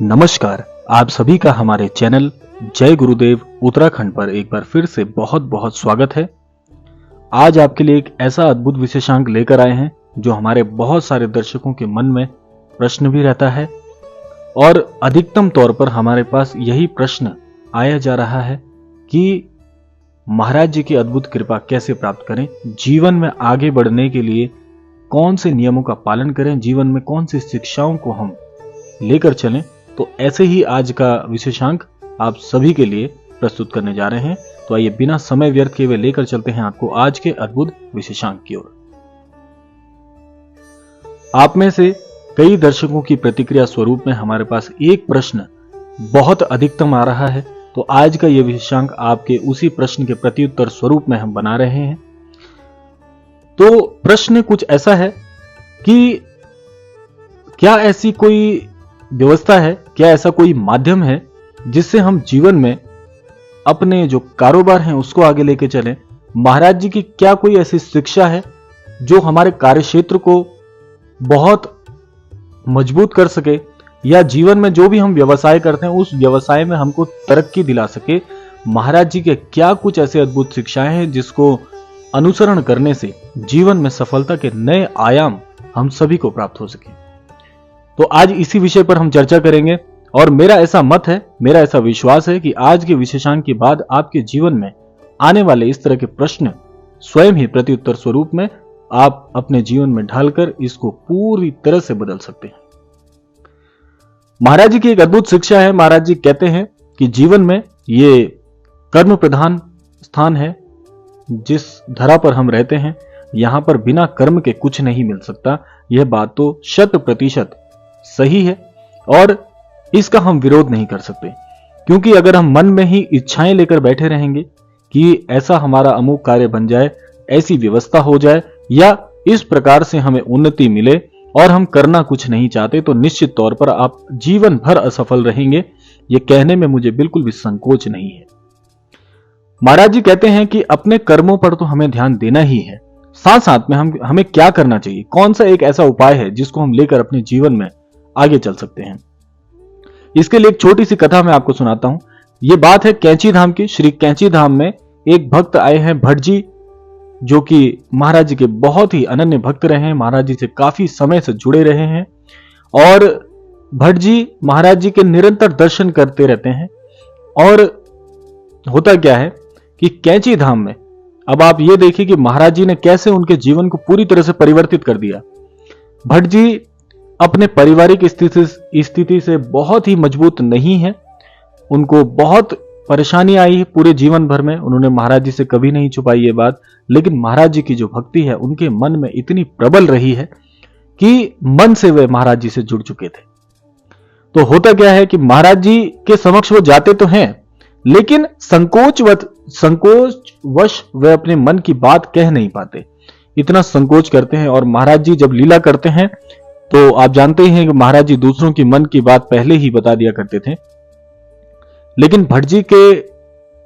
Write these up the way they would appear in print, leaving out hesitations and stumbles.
नमस्कार। आप सभी का हमारे चैनल जय गुरुदेव उत्तराखंड पर एक बार फिर से बहुत बहुत स्वागत है। आज आपके लिए एक ऐसा अद्भुत विशेषांक लेकर आए हैं जो हमारे बहुत सारे दर्शकों के मन में प्रश्न भी रहता है और अधिकतम तौर पर हमारे पास यही प्रश्न आया जा रहा है कि महाराज जी की अद्भुत कृपा कैसे प्राप्त करें, जीवन में आगे बढ़ने के लिए कौन से नियमों का पालन करें, जीवन में कौन सी शिक्षाओं को हम लेकर चलें। तो ऐसे ही आज का विशेषांक आप सभी के लिए प्रस्तुत करने जा रहे हैं। तो आइए बिना समय व्यर्थ किए हुए लेकर चलते हैं आपको आज के अद्भुत विशेषांक की ओर। आप में से कई दर्शकों की प्रतिक्रिया स्वरूप में हमारे पास एक प्रश्न बहुत अधिकतम आ रहा है, तो आज का यह विशेषांक आपके उसी प्रश्न के प्रत्युत्तर स्वरूप में हम बना रहे हैं। तो प्रश्न कुछ ऐसा है कि क्या ऐसी कोई व्यवस्था है, क्या ऐसा कोई माध्यम है जिससे हम जीवन में अपने जो कारोबार हैं उसको आगे लेके चलें। महाराज जी की क्या कोई ऐसी शिक्षा है जो हमारे कार्यक्षेत्र को बहुत मजबूत कर सके, या जीवन में जो भी हम व्यवसाय करते हैं उस व्यवसाय में हमको तरक्की दिला सके। महाराज जी के क्या कुछ ऐसे अद्भुत शिक्षाएं हैं जिसको अनुसरण करने से जीवन में सफलता के नए आयाम हम सभी को प्राप्त हो सके। तो आज इसी विषय पर हम चर्चा करेंगे और मेरा ऐसा मत है, मेरा ऐसा विश्वास है कि आज के विशेषांक के बाद आपके जीवन में आने वाले इस तरह के प्रश्न स्वयं ही प्रत्युत्तर स्वरूप में आप अपने जीवन में ढालकर इसको पूरी तरह से बदल सकते हैं। महाराज जी की एक अद्भुत शिक्षा है। महाराज जी कहते हैं कि जीवन में ये कर्म प्रधान स्थान है, जिस धरा पर हम रहते हैं यहां पर बिना कर्म के कुछ नहीं मिल सकता। यह बात तो 100% सही है और इसका हम विरोध नहीं कर सकते, क्योंकि अगर हम मन में ही इच्छाएं लेकर बैठे रहेंगे कि ऐसा हमारा अमुक कार्य बन जाए, ऐसी व्यवस्था हो जाए या इस प्रकार से हमें उन्नति मिले और हम करना कुछ नहीं चाहते, तो निश्चित तौर पर आप जीवन भर असफल रहेंगे। यह कहने में मुझे बिल्कुल भी संकोच नहीं है। महाराज जी कहते हैं कि अपने कर्मों पर तो हमें ध्यान देना ही है, साथ साथ में हमें क्या करना चाहिए, कौन सा एक ऐसा उपाय है जिसको हम लेकर अपने जीवन में आगे चल सकते हैं। इसके लिए एक छोटी सी कथा मैं आपको सुनाता हूं। यह बात है कैंची धाम की। श्री कैंची धाम में एक भक्त आए हैं भट्ट जी, जो कि महाराज जी के बहुत ही अनन्य भक्त रहे हैं, महाराज जी से काफी समय से जुड़े रहे हैं और भट्ट जी महाराज जी के निरंतर दर्शन करते रहते हैं। और होता क्या है कि कैंची धाम में अब आप ये देखिए कि महाराज जी ने कैसे उनके जीवन को पूरी तरह से परिवर्तित कर दिया। भट्ट जी अपने पारिवारिक स्थिति से बहुत ही मजबूत नहीं है, उनको बहुत परेशानी आई है पूरे जीवन भर में। उन्होंने महाराज जी से कभी नहीं छुपाई ये बात, लेकिन महाराज जी की जो भक्ति है उनके मन में इतनी प्रबल रही है कि मन से वे महाराज जी से जुड़ चुके थे। तो होता क्या है कि महाराज जी के समक्ष वो जाते तो हैं, लेकिन संकोचवश वे अपने मन की बात कह नहीं पाते, इतना संकोच करते हैं। और महाराज जी जब लीला करते हैं तो आप जानते ही हैं कि महाराज जी दूसरों की मन की बात पहले ही बता दिया करते थे, लेकिन भट्ट जी के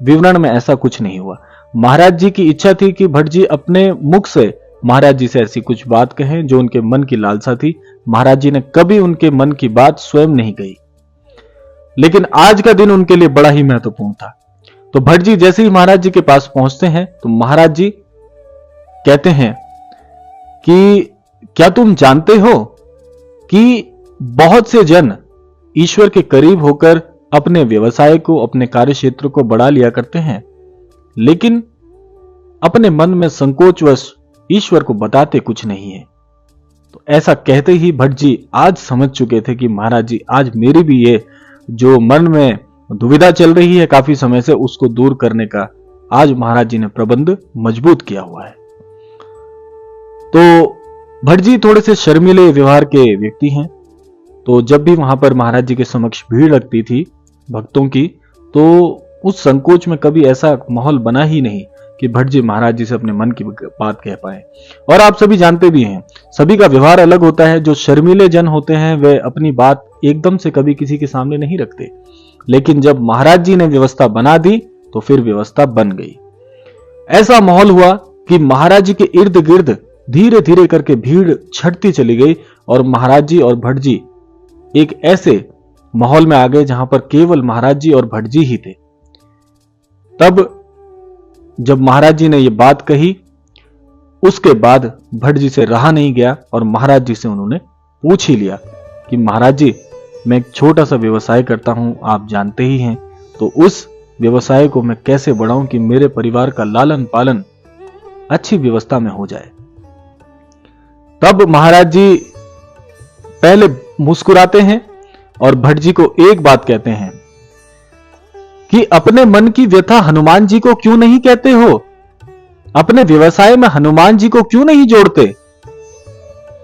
विवरण में ऐसा कुछ नहीं हुआ। महाराज जी की इच्छा थी कि भट्ट जी अपने मुख से महाराज जी से ऐसी कुछ बात कहें जो उनके मन की लालसा थी। महाराज जी ने कभी उनके मन की बात स्वयं नहीं कही, लेकिन आज का दिन उनके लिए बड़ा ही महत्वपूर्ण था। तो भट्ट जी जैसे ही महाराज जी के पास पहुंचते हैं तो महाराज जी कहते हैं कि क्या तुम जानते हो कि बहुत से जन ईश्वर के करीब होकर अपने व्यवसाय को, अपने कार्य क्षेत्र को बढ़ा लिया करते हैं, लेकिन अपने मन में संकोचवश ईश्वर को बताते कुछ नहीं है। तो ऐसा कहते ही भट्ट जी आज समझ चुके थे कि महाराज जी आज मेरी भी ये जो मन में दुविधा चल रही है काफी समय से, उसको दूर करने का आज महाराज जी ने प्रबंध मजबूत किया हुआ है। तो भट्ट जी थोड़े से शर्मीले व्यवहार के व्यक्ति हैं, तो जब भी वहां पर महाराज जी के समक्ष भीड़ लगती थी भक्तों की, तो उस संकोच में कभी ऐसा माहौल बना ही नहीं कि भट्ट जी महाराज जी से अपने मन की बात कह पाए। और आप सभी जानते भी हैं, सभी का व्यवहार अलग होता है। जो शर्मीले जन होते हैं वे अपनी बात एकदम से कभी किसी के सामने नहीं रखते, लेकिन जब महाराज जी ने व्यवस्था बना दी तो फिर व्यवस्था बन गई। ऐसा माहौल हुआ कि महाराज जी के इर्द गिर्द धीरे धीरे करके भीड़ छटती चली गई और महाराज जी और भट्ट जी एक ऐसे माहौल में आ गए जहां पर केवल महाराज जी और भट्ट जी ही थे। तब जब महाराज जी ने यह बात कही, उसके बाद भट्ट जी से रहा नहीं गया और महाराज जी से उन्होंने पूछ ही लिया कि महाराज जी, मैं एक छोटा सा व्यवसाय करता हूं, आप जानते ही हैं, तो उस व्यवसाय को मैं कैसे बढ़ाऊं कि मेरे परिवार का लालन पालन अच्छी व्यवस्था में हो जाए। तब महाराज जी पहले मुस्कुराते हैं और भट्ट जी को एक बात कहते हैं कि अपने मन की व्यथा हनुमान जी को क्यों नहीं कहते हो? अपने व्यवसाय में हनुमान जी को क्यों नहीं जोड़ते?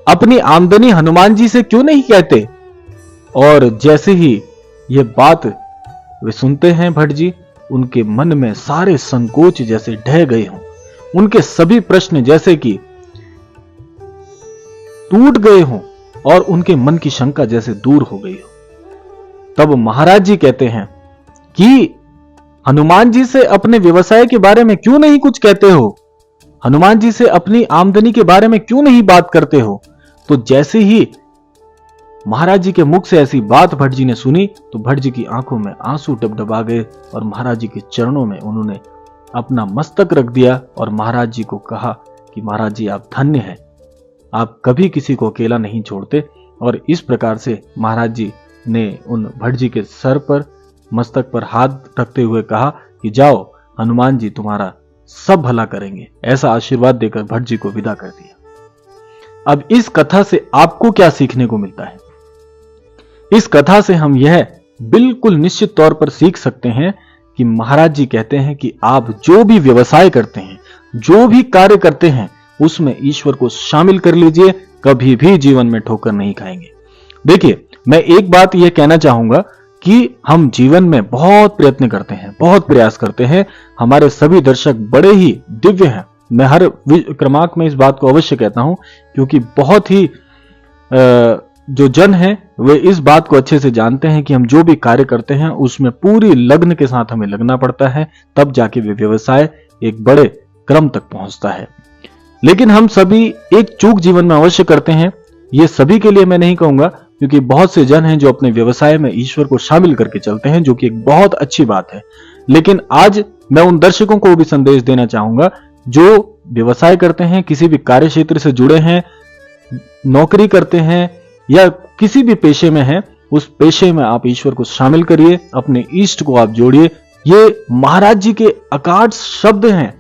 अपनी आमदनी हनुमान जी से क्यों नहीं कहते? और जैसे ही यह बात वे सुनते हैं भट्ट जी, उनके मन में सारे संकोच जैसे ढह गए हों, उनके सभी प्रश्न जैसे कि टूट गए हों और उनके मन की शंका जैसे दूर हो गई हो। तब महाराज जी कहते हैं कि हनुमान जी से अपने व्यवसाय के बारे में क्यों नहीं कुछ कहते हो? हनुमान जी से अपनी आमदनी के बारे में क्यों नहीं बात करते हो? तो जैसे ही महाराज जी के मुख से ऐसी बात भट्ट जी ने सुनी तो भट्ट जी की आंखों में आंसू डबडबा गए और महाराज जी के चरणों में उन्होंने अपना मस्तक रख दिया और महाराज जी को कहा कि महाराज जी, आप धन्य हैं, आप कभी किसी को अकेला नहीं छोड़ते। और इस प्रकार से महाराज जी ने उन भट्ट जी के सर पर, मस्तक पर हाथ रखते हुए कहा कि जाओ, हनुमान जी तुम्हारा सब भला करेंगे। ऐसा आशीर्वाद देकर भट्ट जी को विदा कर दिया। अब इस कथा से आपको क्या सीखने को मिलता है? इस कथा से हम यह बिल्कुल निश्चित तौर पर सीख सकते हैं कि महाराज जी कहते हैं कि आप जो भी व्यवसाय करते हैं, जो भी कार्य करते हैं, उसमें ईश्वर को शामिल कर लीजिए, कभी भी जीवन में ठोकर नहीं खाएंगे। देखिए, मैं एक बात यह कहना चाहूंगा कि हम जीवन में बहुत प्रयत्न करते हैं, बहुत प्रयास करते हैं। हमारे सभी दर्शक बड़े ही दिव्य हैं। मैं हर क्रमांक में इस बात को अवश्य कहता हूं, क्योंकि बहुत ही जो जन हैं वे इस बात को अच्छे से जानते हैं कि हम जो भी कार्य करते हैं उसमें पूरी लगन के साथ हमें लगना पड़ता है, तब जाके वे व्यवसाय एक बड़े क्रम तक पहुंचता है। लेकिन हम सभी एक चूक जीवन में अवश्य करते हैं। ये सभी के लिए मैं नहीं कहूंगा, क्योंकि बहुत से जन हैं जो अपने व्यवसाय में ईश्वर को शामिल करके चलते हैं, जो कि एक बहुत अच्छी बात है। लेकिन आज मैं उन दर्शकों को भी संदेश देना चाहूंगा जो व्यवसाय करते हैं, किसी भी कार्य क्षेत्र से जुड़े हैं, नौकरी करते हैं या किसी भी पेशे में हैं, उस पेशे में आप ईश्वर को शामिल करिए, अपने इष्ट को आप जोड़िए। ये महाराज जी के अकाट शब्द हैं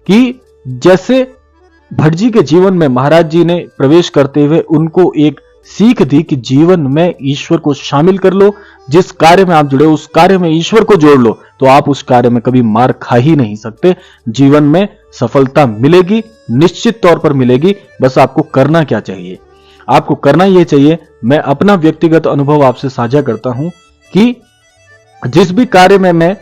कि जैसे भट्ट जी के जीवन में महाराज जी ने प्रवेश करते हुए उनको एक सीख दी कि जीवन में ईश्वर को शामिल कर लो, जिस कार्य में आप जुड़े उस कार्य में ईश्वर को जोड़ लो, तो आप उस कार्य में कभी मार खा ही नहीं सकते। जीवन में सफलता मिलेगी, निश्चित तौर पर मिलेगी। बस आपको करना क्या चाहिए? आपको करना यह चाहिए, मैं अपना व्यक्तिगत अनुभव आपसे साझा करता हूं कि जिस भी कार्य में मैं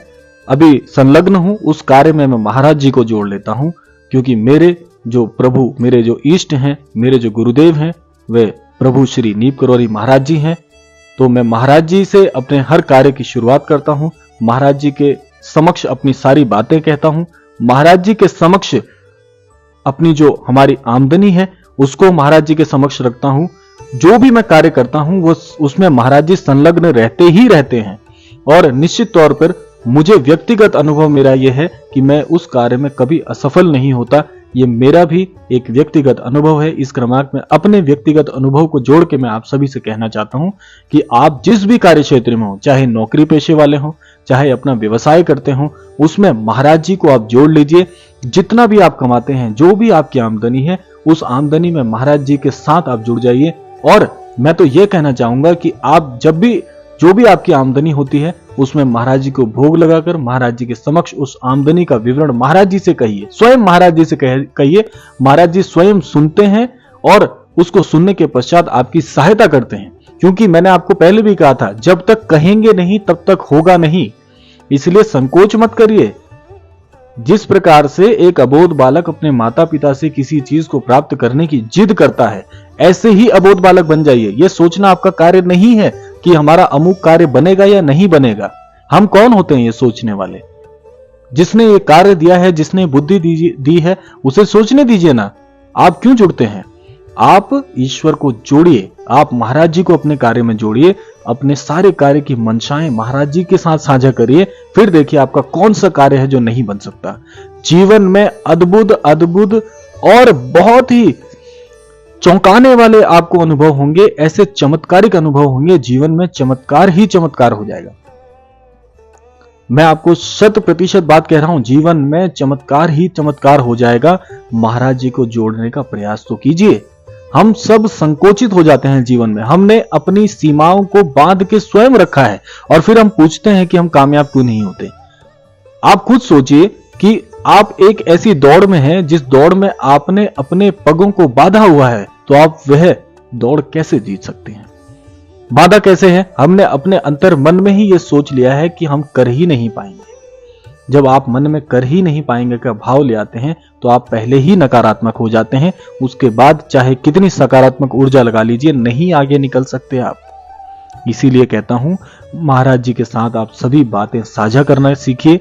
अभी संलग्न हूं, उस कार्य में मैं महाराज जी को जोड़ लेता हूं, क्योंकि मेरे जो प्रभु, मेरे जो इष्ट हैं, मेरे जो गुरुदेव हैं, वे प्रभु श्री नीप करोरी महाराज जी हैं। तो मैं महाराज जी से अपने हर कार्य की शुरुआत करता हूं, महाराज जी के समक्ष अपनी सारी बातें कहता हूं, महाराज जी के समक्ष अपनी जो हमारी आमदनी है उसको महाराज जी के समक्ष रखता हूं। जो भी मैं कार्य करता हूं वो उसमें महाराज जी संलग्न रहते ही रहते हैं। और निश्चित तौर पर मुझे व्यक्तिगत अनुभव मेरा यह है कि मैं उस कार्य में कभी असफल नहीं होता। ये मेरा भी एक व्यक्तिगत अनुभव है। इस क्रमांक में अपने व्यक्तिगत अनुभव को जोड़ के मैं आप सभी से कहना चाहता हूं कि आप जिस भी कार्य क्षेत्र में हो, चाहे नौकरी पेशे वाले हो, चाहे अपना व्यवसाय करते हो, उसमें महाराज जी को आप जोड़ लीजिए। जितना भी आप कमाते हैं, जो भी आपकी आमदनी है, उस आमदनी में महाराज जी के साथ आप जुड़ जाइए। और मैं तो यह कहना चाहूंगा कि आप जब भी जो भी आपकी आमदनी होती है उसमें महाराज जी को भोग लगाकर महाराज जी के समक्ष उस आमदनी का विवरण महाराज जी से कहिए, स्वयं महाराज जी से कहिए। महाराज जी स्वयं सुनते हैं और उसको सुनने के पश्चात आपकी सहायता करते हैं। क्योंकि मैंने आपको पहले भी कहा था, जब तक कहेंगे नहीं तब तक होगा नहीं, इसलिए संकोच मत करिए। जिस प्रकार से एक अबोध बालक अपने माता पिता से किसी चीज को प्राप्त करने की जिद करता है, ऐसे ही अबोध बालक बन जाइए। यह सोचना आपका कार्य नहीं है कि हमारा अमुक कार्य बनेगा या नहीं बनेगा। हम कौन होते हैं ये सोचने वाले? जिसने ये कार्य दिया है, जिसने बुद्धि दी है, उसे सोचने दीजिए ना। आप क्यों जुड़ते हैं? आप ईश्वर को जोड़िए, आप महाराज जी को अपने कार्य में जोड़िए। अपने सारे कार्य की मंशाएं महाराज जी के साथ साझा करिए, फिर देखिए आपका कौन सा कार्य है जो नहीं बन सकता। जीवन में अद्भुत अद्भुत और बहुत ही चौंकाने वाले आपको अनुभव होंगे, ऐसे चमत्कारिक अनुभव होंगे, जीवन में चमत्कार ही चमत्कार हो जाएगा। मैं आपको 100% बात कह रहा हूं, जीवन में चमत्कार ही चमत्कार हो जाएगा। महाराज जी को जोड़ने का प्रयास तो कीजिए। हम सब संकोचित हो जाते हैं जीवन में, हमने अपनी सीमाओं को बांध के स्वयं रखा है और फिर हम पूछते हैं कि हम कामयाब क्यों नहीं होते। आप खुद सोचिए कि आप एक ऐसी दौड़ में हैं जिस दौड़ में आपने अपने पगों को बांधा हुआ है, तो आप वह दौड़ कैसे जीत सकते हैं? बाधा कैसे है? हमने अपने अंतर मन में ही यह सोच लिया है कि हम कर ही नहीं पाएंगे। जब आप मन में कर ही नहीं पाएंगे का भाव ले आते हैं तो आप पहले ही नकारात्मक हो जाते हैं। उसके बाद चाहे कितनी सकारात्मक ऊर्जा लगा लीजिए, नहीं आगे निकल सकते आप। इसीलिए कहता हूं, महाराज जी के साथ आप सभी बातें साझा करना सीखिए।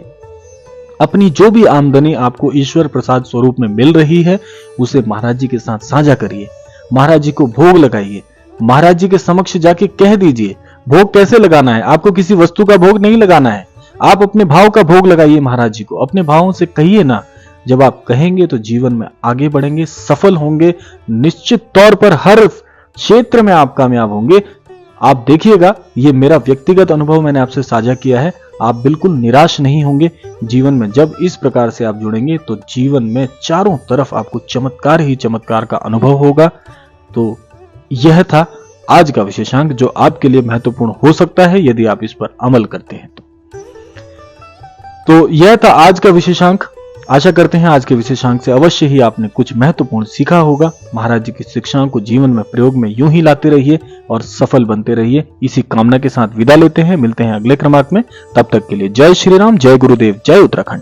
अपनी जो भी आमदनी आपको ईश्वर प्रसाद स्वरूप में मिल रही है उसे महाराज जी के साथ साझा करिए। महाराज जी को भोग लगाइए। महाराज जी के समक्ष जाके कह दीजिए। भोग कैसे लगाना है? आपको किसी वस्तु का भोग नहीं लगाना है, आप अपने भाव का भोग लगाइए महाराज जी को। अपने भावों से कहिए ना। जब आप कहेंगे तो जीवन में आगे बढ़ेंगे, सफल होंगे, निश्चित तौर पर हर क्षेत्र में आप कामयाब होंगे। आप देखिएगा, ये मेरा व्यक्तिगत अनुभव मैंने आपसे साझा किया है। आप बिल्कुल निराश नहीं होंगे। जीवन में जब इस प्रकार से आप जुड़ेंगे तो जीवन में चारों तरफ आपको चमत्कार ही चमत्कार का अनुभव होगा। तो यह था आज का विशेषांक, जो आपके लिए महत्वपूर्ण हो सकता है यदि आप इस पर अमल करते हैं तो यह था आज का विशेषांक। आशा करते हैं आज के विशेषांक से अवश्य ही आपने कुछ महत्वपूर्ण सीखा होगा। महाराज जी की शिक्षाओं को जीवन में प्रयोग में यूं ही लाते रहिए और सफल बनते रहिए। इसी कामना के साथ विदा लेते हैं। मिलते हैं अगले क्रमांक में। तब तक के लिए जय श्री राम, जय गुरुदेव, जय उत्तराखंड।